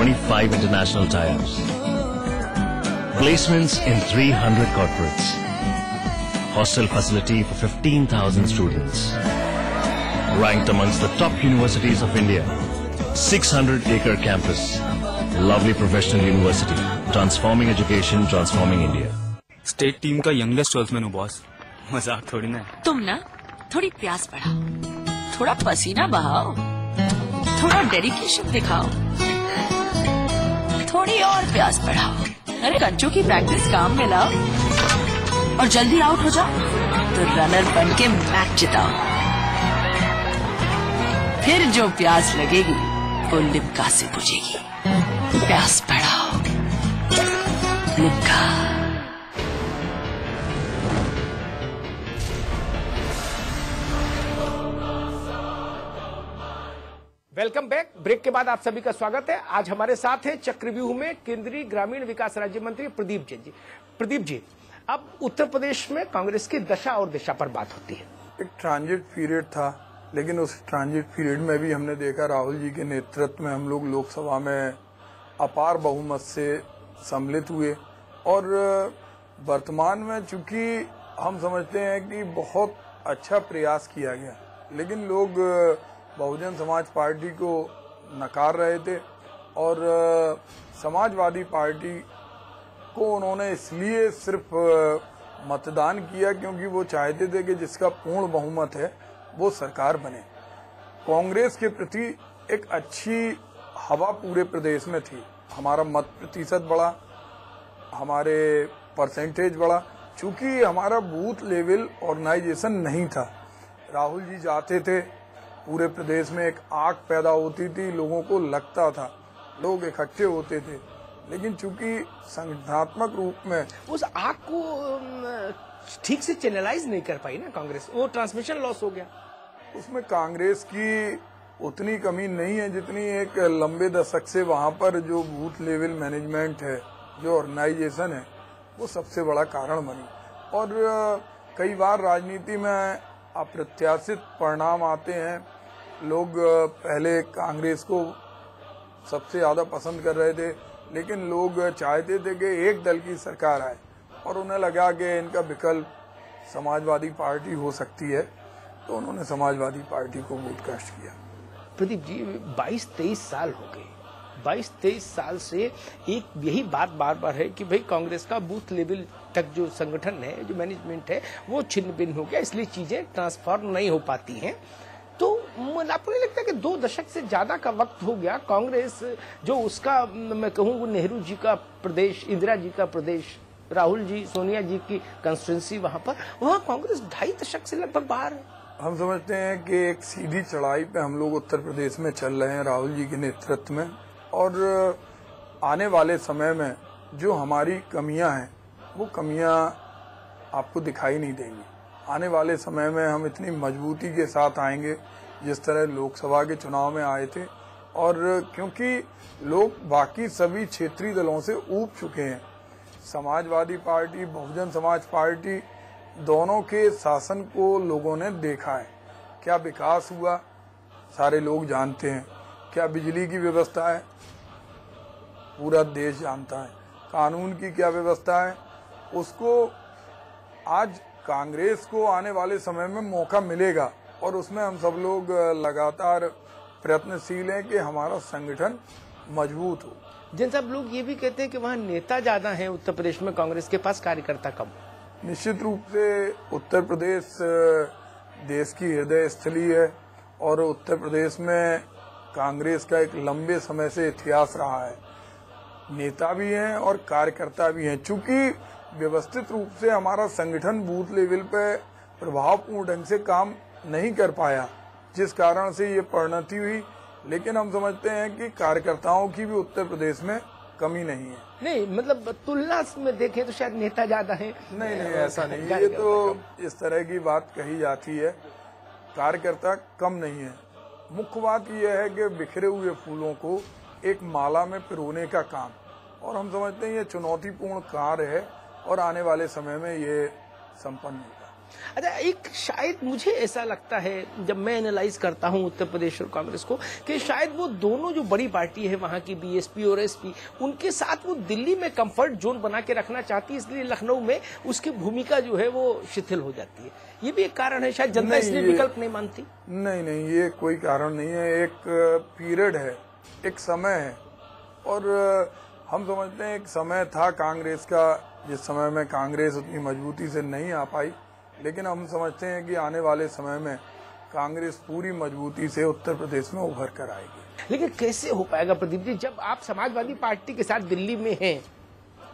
25 international tie-ups. Placements in 300 corporates. Hostel facility for 15,000 students. Ranked amongst the top universities of India. 600-acre campus. Lovely professional university. Transforming education, transforming India. State team का youngest 12th man हूँ boss, मजाक थोड़ी ना है। तुम ना थोड़ी प्यास बढ़ाओ, थोड़ा पसीना बहाओ, थोड़ा डेडिकेशन दिखाओ, थोड़ी और प्यास बढ़ाओ। अरे कंचों की प्रैक्टिस काम में लाओ और जल्दी आउट हो जाओ तो रनर बन के मैच जिताओ। फिर जो प्यास लगेगी वो लिम्का से बुझेगी। प्यास बढ़ाओ, लिम्का। Welcome back. ब्रेक के बाद आप सभी का स्वागत है। आज हमारे साथ है चक्रव्यूह में केंद्रीय ग्रामीण विकास राज्य मंत्री प्रदीप जैन जी। प्रदीप जी, अब उत्तर प्रदेश में कांग्रेस की दशा और दिशा पर बात होती है। एक ट्रांजिट पीरियड था, लेकिन उस ट्रांजिट पीरियड में भी हमने देखा राहुल जी के नेतृत्व में हम लोग लोकसभा में अपार बहुमत से सम्मिलित हुए और वर्तमान में चूंकि हम समझते हैं कि बहुत अच्छा प्रयास किया गया, लेकिन लोग बहुजन समाज पार्टी को नकार रहे थे और समाजवादी पार्टी को उन्होंने इसलिए सिर्फ मतदान किया क्योंकि वो चाहते थे कि जिसका पूर्ण बहुमत है वो सरकार बने। कांग्रेस के प्रति एक अच्छी हवा पूरे प्रदेश में थी। हमारा मत प्रतिशत बढ़ा, हमारे परसेंटेज बढ़ा, चूंकि हमारा बूथ लेवल ऑर्गेनाइजेशन नहीं था। राहुल जी जाते थे, पूरे प्रदेश में एक आग पैदा होती थी, लोगों को लगता था, लोग इकट्ठे होते थे, लेकिन चूंकि संगठनात्मक रूप में उस आग को ठीक से चैनलाइज नहीं कर पाई ना कांग्रेस, वो ट्रांसमिशन लॉस हो गया। उसमें कांग्रेस की उतनी कमी नहीं है जितनी एक लंबे दशक से वहां पर जो बूथ लेवल मैनेजमेंट है, जो ऑर्गेनाइजेशन है, वो सबसे बड़ा कारण बनी। और कई बार राजनीति में अप्रत्याशित परिणाम आते हैं। लोग पहले कांग्रेस को सबसे ज्यादा पसंद कर रहे थे, लेकिन लोग चाहते थे कि एक दल की सरकार आए और उन्हें लगा कि इनका विकल्प समाजवादी पार्टी हो सकती है, तो उन्होंने समाजवादी पार्टी को वोट कास्ट किया। प्रदीप जी, 22-23 साल हो गए। 22-23 साल से एक यही बात बार बार है कि भाई कांग्रेस का बूथ लेवल तक जो संगठन है, जो मैनेजमेंट है, वो छिन्न भिन्न हो गया, इसलिए चीजें ट्रांसफॉर्म नहीं हो पाती हैं। तो आपको नहीं लगता कि 2 दशक से ज्यादा का वक्त हो गया कांग्रेस, जो उसका मैं कहूँ नेहरू जी का प्रदेश, इंदिरा जी का प्रदेश, राहुल जी, सोनिया जी की कंस्टिट्यूंसी वहाँ कांग्रेस 2.5 दशक से लगभग बाहर है। हम समझते हैं कि एक सीधी चढ़ाई पे हम लोग उत्तर प्रदेश में चल रहे हैं राहुल जी के नेतृत्व में, और आने वाले समय में जो हमारी कमियां हैं वो कमियां आपको दिखाई नहीं देंगी। आने वाले समय में हम इतनी मजबूती के साथ आएंगे जिस तरह लोकसभा के चुनाव में आए थे, और क्योंकि लोग बाकी सभी क्षेत्रीय दलों से ऊब चुके हैं। समाजवादी पार्टी, बहुजन समाज पार्टी, दोनों के शासन को लोगों ने देखा है। क्या विकास हुआ सारे लोग जानते हैं, क्या बिजली की व्यवस्था है पूरा देश जानता है, कानून की क्या व्यवस्था है, उसको आज कांग्रेस को आने वाले समय में मौका मिलेगा और उसमें हम सब लोग लगातार प्रयत्नशील हैं कि हमारा संगठन मजबूत हो। जिन सब लोग ये भी कहते हैं कि वहाँ नेता ज्यादा हैं उत्तर प्रदेश में, कांग्रेस के पास कार्यकर्ता कम। निश्चित रूप से उत्तर प्रदेश देश की हृदय स्थली है और उत्तर प्रदेश में कांग्रेस का एक लंबे समय से इतिहास रहा है। नेता भी हैं और कार्यकर्ता भी हैं। चूंकि व्यवस्थित रूप से हमारा संगठन बूथ लेवल पे प्रभावपूर्ण ढंग से काम नहीं कर पाया, जिस कारण से ये परिणति हुई, लेकिन हम समझते हैं कि कार्यकर्ताओं की भी उत्तर प्रदेश में कमी नहीं है। नहीं, मतलब तुलना में देखें तो शायद नेता ज्यादा है। नहीं, ऐसा नहीं, ये तो इस तरह की बात कही जाती है। कार्यकर्ता कम नहीं है। मुख्य बात यह है कि बिखरे हुए फूलों को एक माला में पिरोने का काम, और हम समझते हैं ये चुनौतीपूर्ण कार्य है और आने वाले समय में ये संपन्न होगा। अच्छा, एक शायद मुझे ऐसा लगता है जब मैं एनालाइज करता हूं उत्तर प्रदेश और कांग्रेस को, कि शायद वो दोनों जो बड़ी पार्टी है वहां की बीएसपी और एसपी, उनके साथ वो दिल्ली में कंफर्ट जोन बना के रखना चाहती है, इसलिए लखनऊ में उसकी भूमिका जो है वो शिथिल हो जाती है। ये भी एक कारण है, शायद जनता इसलिए विकल्प नहीं मानती। नहीं, ये कोई कारण नहीं है। एक पीरियड है, एक समय है, और हम समझते हैं एक समय था कांग्रेस का जिस समय में कांग्रेस उतनी मजबूती से नहीं आ पाई, लेकिन हम समझते हैं कि आने वाले समय में कांग्रेस पूरी मजबूती से उत्तर प्रदेश में उभर कर आएगी। लेकिन कैसे हो पाएगा प्रदीप जी, जब आप समाजवादी पार्टी के साथ दिल्ली में हैं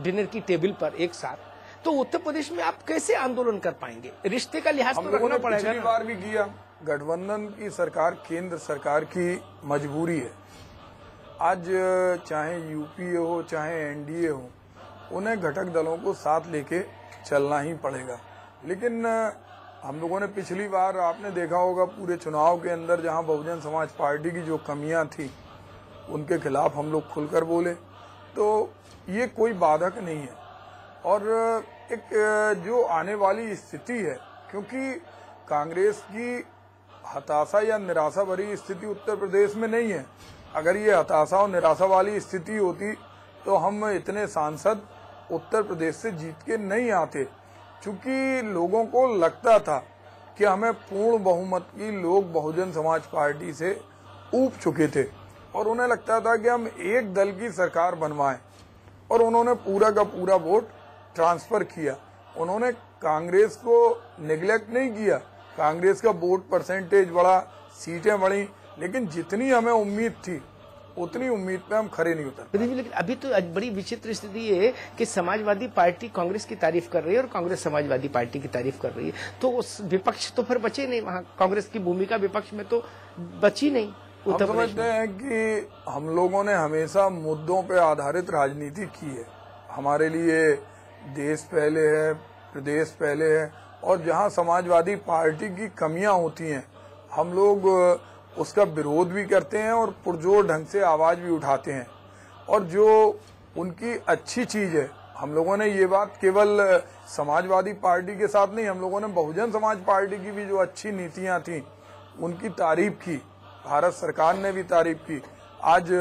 डिनर की टेबल पर एक साथ, तो उत्तर प्रदेश में आप कैसे आंदोलन कर पाएंगे? रिश्ते का लिहाज हम तो लोगों रखना ने पड़ेगा। पिछली बार भी किया। गठबंधन की सरकार केंद्र सरकार की मजबूरी है। आज चाहे यूपीए हो चाहे एनडीए हो, उन्हें घटक दलों को साथ लेके चलना ही पड़ेगा। लेकिन हम लोगों ने पिछली बार, आपने देखा होगा पूरे चुनाव के अंदर, जहां बहुजन समाज पार्टी की जो कमियां थी उनके खिलाफ हम लोग खुलकर बोले, तो ये कोई बाधक नहीं है। और एक जो आने वाली स्थिति है, क्योंकि कांग्रेस की हताशा या निराशा भरी स्थिति उत्तर प्रदेश में नहीं है। अगर ये हताशा और निराशा वाली स्थिति होती तो हम इतने सांसद उत्तर प्रदेश से जीत के नहीं आते, क्योंकि लोगों को लगता था कि हमें पूर्ण बहुमत की लोग बहुजन समाज पार्टी से ऊब चुके थे, और उन्हें लगता था कि हम एक दल की सरकार बनवाएं, और उन्होंने पूरा का पूरा वोट ट्रांसफर किया। उन्होंने कांग्रेस को निगलेक्ट नहीं किया, कांग्रेस का वोट परसेंटेज बढ़ा, सीटें बढ़ी, लेकिन जितनी हमें उम्मीद थी उतनी उम्मीद पे हम खरे नहीं उतर। लेकिन अभी तो बड़ी विचित्र स्थिति ये है कि समाजवादी पार्टी कांग्रेस की तारीफ कर रही है और कांग्रेस समाजवादी पार्टी की तारीफ कर रही है, तो उस विपक्ष तो फिर बचे नहीं वहाँ। कांग्रेस की भूमिका विपक्ष में तो बची नहीं। हम समझते हैं कि हम लोगों ने हमेशा मुद्दों पे आधारित राजनीति की है। हमारे लिए देश पहले है, प्रदेश पहले है, और जहाँ समाजवादी पार्टी की कमियां होती हैं हम लोग उसका विरोध भी करते हैं और पुरजोर ढंग से आवाज भी उठाते हैं। और जो उनकी अच्छी चीज है, हम लोगों ने ये बात केवल समाजवादी पार्टी के साथ नहीं, हम लोगों ने बहुजन समाज पार्टी की भी जो अच्छी नीतियां थी उनकी तारीफ की, भारत सरकार ने भी तारीफ की। आज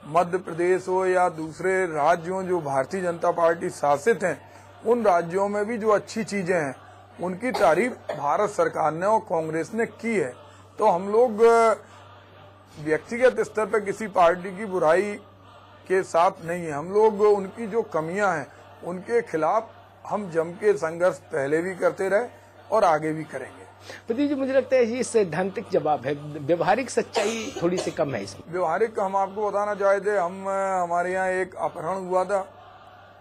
मध्य प्रदेश हो या दूसरे राज्यों जो भारतीय जनता पार्टी शासित हैं, उन राज्यों में भी जो अच्छी चीजें हैं उनकी तारीफ भारत सरकार ने और कांग्रेस ने की है। तो हम लोग व्यक्तिगत स्तर पर किसी पार्टी की बुराई के साथ नहीं है, हम लोग उनकी जो कमियां हैं उनके खिलाफ हम जम के संघर्ष पहले भी करते रहे और आगे भी करेंगे। प्रदीप जी, मुझे लगता है ये सैद्धांतिक जवाब है, व्यवहारिक सच्चाई थोड़ी सी कम है इसमें। व्यवहारिक हम आपको बताना चाहते, हमारे यहाँ एक अपहरण हुआ था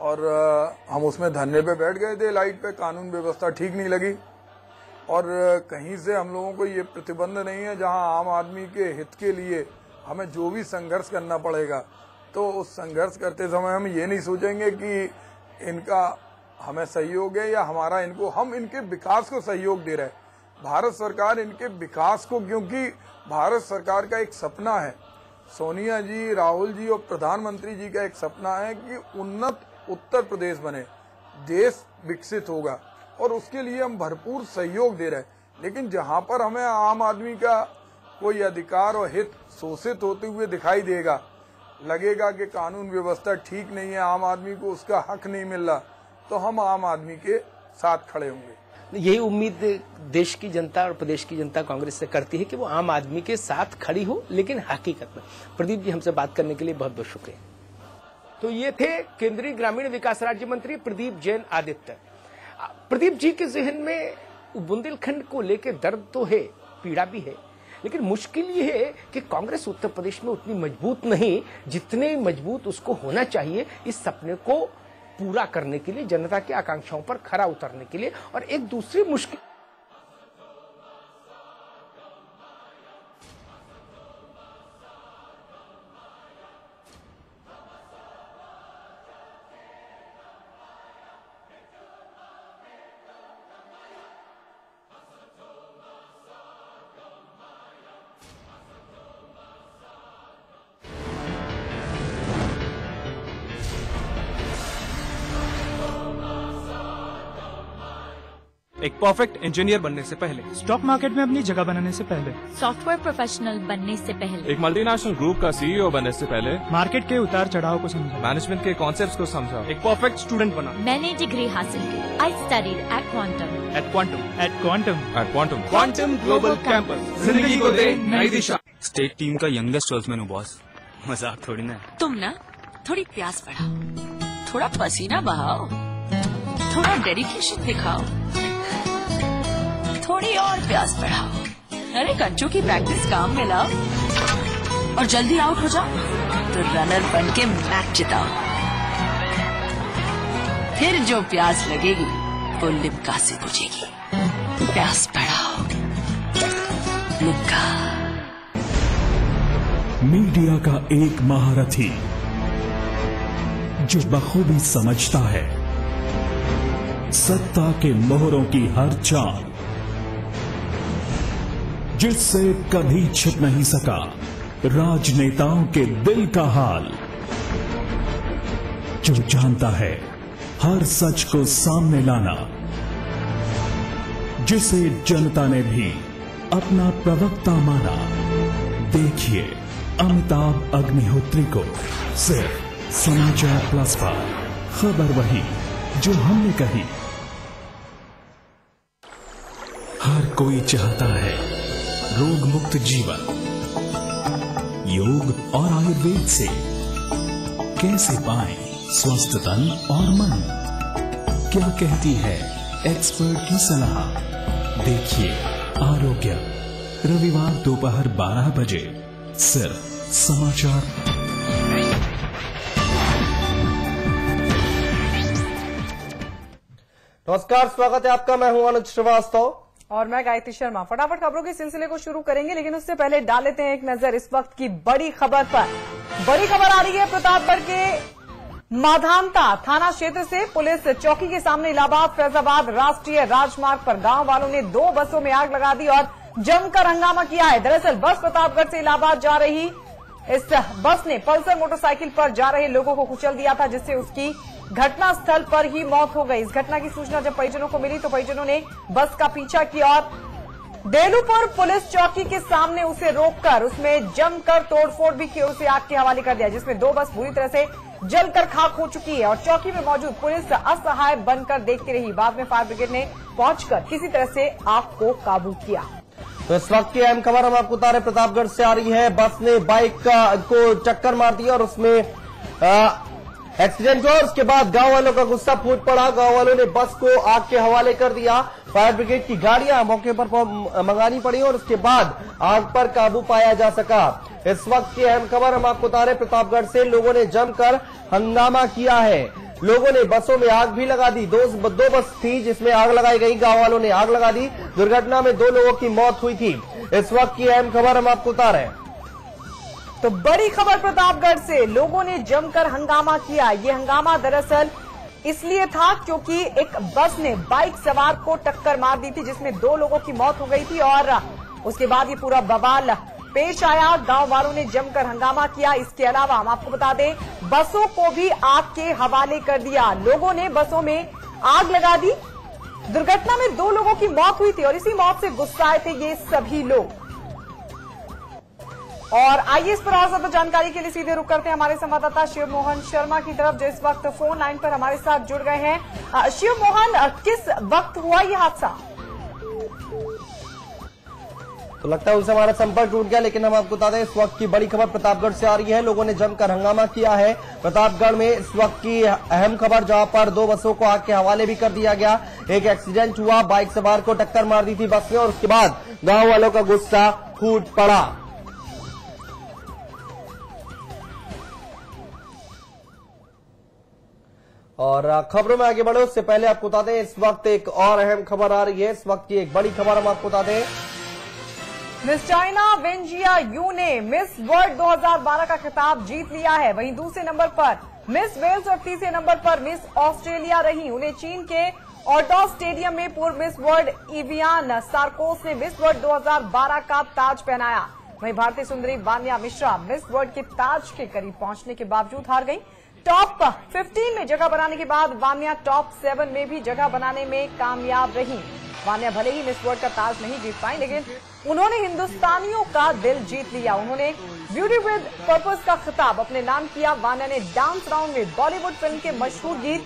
और हम उसमें धरने पे बैठ गए थे, लाइट पे, कानून व्यवस्था ठीक नहीं लगी, और कहीं से हम लोगों को ये प्रतिबंध नहीं है जहां आम आदमी के हित के लिए हमें जो भी संघर्ष करना पड़ेगा, तो उस संघर्ष करते समय हम ये नहीं सोचेंगे कि इनका हमें सहयोग है या हमारा इनको, हम इनके विकास को सहयोग दे रहे हैं। भारत सरकार इनके विकास को, क्योंकि भारत सरकार का एक सपना है, सोनिया जी, राहुल जी और प्रधानमंत्री जी का एक सपना है कि उन्नत उत्तर प्रदेश बने, देश विकसित होगा, और उसके लिए हम भरपूर सहयोग दे रहे हैं। लेकिन जहां पर हमें आम आदमी का कोई अधिकार और हित शोषित होते हुए दिखाई देगा, लगेगा कि कानून व्यवस्था ठीक नहीं है, आम आदमी को उसका हक नहीं मिल रहा, तो हम आम आदमी के साथ खड़े होंगे। यही उम्मीद देश की जनता और प्रदेश की जनता कांग्रेस से करती है कि वो आम आदमी के साथ खड़ी हो, लेकिन हकीकत में। प्रदीप जी, हमसे बात करने के लिए बहुत बहुत शुक्रिया। तो ये थे केंद्रीय ग्रामीण विकास राज्य मंत्री प्रदीप जैन आदित्य। प्रदीप जी के जहन में बुंदेलखंड को लेकर दर्द तो है, पीड़ा भी है, लेकिन मुश्किल ये है कि कांग्रेस उत्तर प्रदेश में उतनी मजबूत नहीं जितने मजबूत उसको होना चाहिए इस सपने को पूरा करने के लिए, जनता की आकांक्षाओं पर खरा उतरने के लिए। और एक दूसरी मुश्किल एक परफेक्ट इंजीनियर बनने से पहले, स्टॉक मार्केट में अपनी जगह बनाने से पहले, सॉफ्टवेयर प्रोफेशनल बनने से पहले, एक मल्टीनेशनल ग्रुप का सीईओ बनने से पहले, मार्केट के उतार चढ़ाव को समझा, मैनेजमेंट के कॉन्सेप्ट्स को समझा, एक परफेक्ट स्टूडेंट बना। मैंने डिग्री हासिल की। I studied at quantum quantum global campus जिंदगी को दे नई दिशा। स्टेट टीम का यंगेस्ट सेल्समैन हूँ बॉस, मजाक थोड़ी ना है। तुम ना थोड़ी प्यास बढ़ाओ, थोड़ा पसीना बहाओ, थोड़ा डेडिकेशन दिखाओ, थोड़ी और प्यास बढ़ाओ। अरे कंचू की प्रैक्टिस काम में लाओ और जल्दी आउट हो जाओ तो रनर बन के मैच जिताओ। फिर जो प्यास लगेगी वो लिम्का से बुझेगी। प्यास बढ़ाओ, लिम्का। मीडिया का एक महारथी जो बखूबी समझता है सत्ता के मोहरों की हर चाल, जिससे कभी छिप नहीं सका राजनेताओं के दिल का हाल, जो जानता है हर सच को सामने लाना, जिसे जनता ने भी अपना प्रवक्ता माना। देखिए अमिताभ अग्निहोत्री को सिर्फ समाचार प्लस पर। खबर वही जो हमने कही। हर कोई चाहता है रोग मुक्त जीवन। योग और आयुर्वेद से कैसे पाएं स्वस्थ तन और मन? क्या कहती है एक्सपर्ट की सलाह? देखिए आरोग्य, रविवार दोपहर 12 बजे सिर्फ समाचार। नमस्कार, स्वागत है आपका। मैं हूं अनुज श्रीवास्तव और मैं गायत्री शर्मा। फटाफट खबरों के सिलसिले को शुरू करेंगे, लेकिन उससे पहले डाल लेते हैं एक नजर इस वक्त की बड़ी खबर पर। बड़ी खबर आ रही है प्रतापगढ़ के माधानता थाना क्षेत्र से। पुलिस चौकी के सामने इलाहाबाद फैजाबाद राष्ट्रीय राजमार्ग पर गांव वालों ने 2 बसों में आग लगा दी और जमकर हंगामा किया है। दरअसल बस प्रतापगढ़ से इलाहाबाद जा रही इस बस ने पल्सर मोटरसाइकिल पर जा रहे लोगों को कुचल दिया था, जिससे उसकी घटनास्थल पर ही मौत हो गई। इस घटना की सूचना जब परिजनों को मिली तो परिजनों ने बस का पीछा किया और बेलूपुर पुलिस चौकी के सामने उसे रोककर उसमें जमकर तोड़फोड़ भी की और उसे आग के हवाले कर दिया, जिसमें 2 बस बुरी तरह से जलकर खाक हो चुकी है और चौकी में मौजूद पुलिस असहाय बनकर देखती रही। बाद में फायर ब्रिगेड ने पहुंचकर किसी तरह से आग को काबू किया। तो इस वक्त की अहम खबर हम आपको बता रहे प्रतापगढ़ से आ रही है। बस ने बाइक को टक्कर मार दी और उसमें एक्सीडेंट हुआ। उसके बाद गांव वालों का गुस्सा फूट पड़ा। गांव वालों ने बस को आग के हवाले कर दिया। फायर ब्रिगेड की गाड़ियां मौके पर मंगानी पड़ी और उसके बाद आग पर काबू पाया जा सका। इस वक्त की अहम खबर हम आपको बता रहे प्रतापगढ़ से। लोगों ने जमकर हंगामा किया है। लोगों ने बसों में आग भी लगा दी। 2 बस थी जिसमें आग लगाई गई। गांव वालों ने आग लगा दी। दुर्घटना में 2 लोगों की मौत हुई थी। इस वक्त की अहम खबर हम आपको बता रहे हैं। तो बड़ी खबर प्रतापगढ़ से, लोगों ने जमकर हंगामा किया। ये हंगामा दरअसल इसलिए था क्योंकि एक बस ने बाइक सवार को टक्कर मार दी थी, जिसमें 2 लोगों की मौत हो गई थी और उसके बाद ये पूरा बवाल पेश आया। गांव वालों ने जमकर हंगामा किया। इसके अलावा हम आपको बता दें बसों को भी आग के हवाले कर दिया। लोगों ने बसों में आग लगा दी। दुर्घटना में 2 लोगों की मौत हुई थी और इसी मौत से गुस्साए थे ये सभी लोग। और आइए इस पर और ज्यादा जानकारी के लिए सीधे रुक करते हैं हमारे संवाददाता शिव मोहन शर्मा की तरफ, जो इस वक्त फोन लाइन पर हमारे साथ जुड़ गए हैं। शिव मोहन, किस वक्त हुआ यह हादसा? तो लगता है उनसे हमारा संपर्क टूट गया, लेकिन हम आपको बता दें इस वक्त की बड़ी खबर प्रतापगढ़ से आ रही है। लोगों ने जमकर हंगामा किया है प्रतापगढ़ में। इस वक्त की अहम खबर जहां पर 2 बसों को आग के हवाले भी कर दिया गया। एक एक्सीडेंट हुआ, बाइक सवार को टक्कर मार दी थी बस ने और उसके बाद गांव वालों का गुस्सा फूट पड़ा। और खबरों में आगे बढ़े उससे पहले आपको बता दें इस वक्त एक और अहम खबर आ रही है। इस वक्त की एक बड़ी खबर हम आपको बता दें। मिस चाइना वेंजिया यू ने मिस वर्ल्ड 2012 का खिताब जीत लिया है। वहीं दूसरे नंबर पर मिस वेल्स और तीसरे नंबर पर मिस ऑस्ट्रेलिया रही। उन्हें चीन के ऑटो स्टेडियम में पूर्व मिस वर्ल्ड इवियान सार्कोस ने मिस वर्ल्ड 2012 का ताज पहनाया। वहीं भारतीय सुंदरी वान्या मिश्रा मिस वर्ल्ड के ताज के करीब पहुंचने के बावजूद हार गई। टॉप 15 में जगह बनाने के बाद वान्या टॉप 7 में भी जगह बनाने में कामयाब रही। वान्या भले ही मिस वर्ल्ड का ताज नहीं जीत पाई, लेकिन उन्होंने हिंदुस्तानियों का दिल जीत लिया। उन्होंने ब्यूटी विद पर्पस का खिताब अपने नाम किया। वान्या ने डांस राउंड में बॉलीवुड फिल्म के मशहूर गीत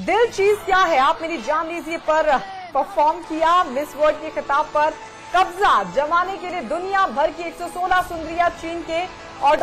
दिल चीज क्या है आप मेरी जान लीजिए पर परफॉर्म किया। मिस वर्ल्ड के खिताब पर कब्जा जमाने के लिए दुनिया भर की 116 सुंदरियां चीन के और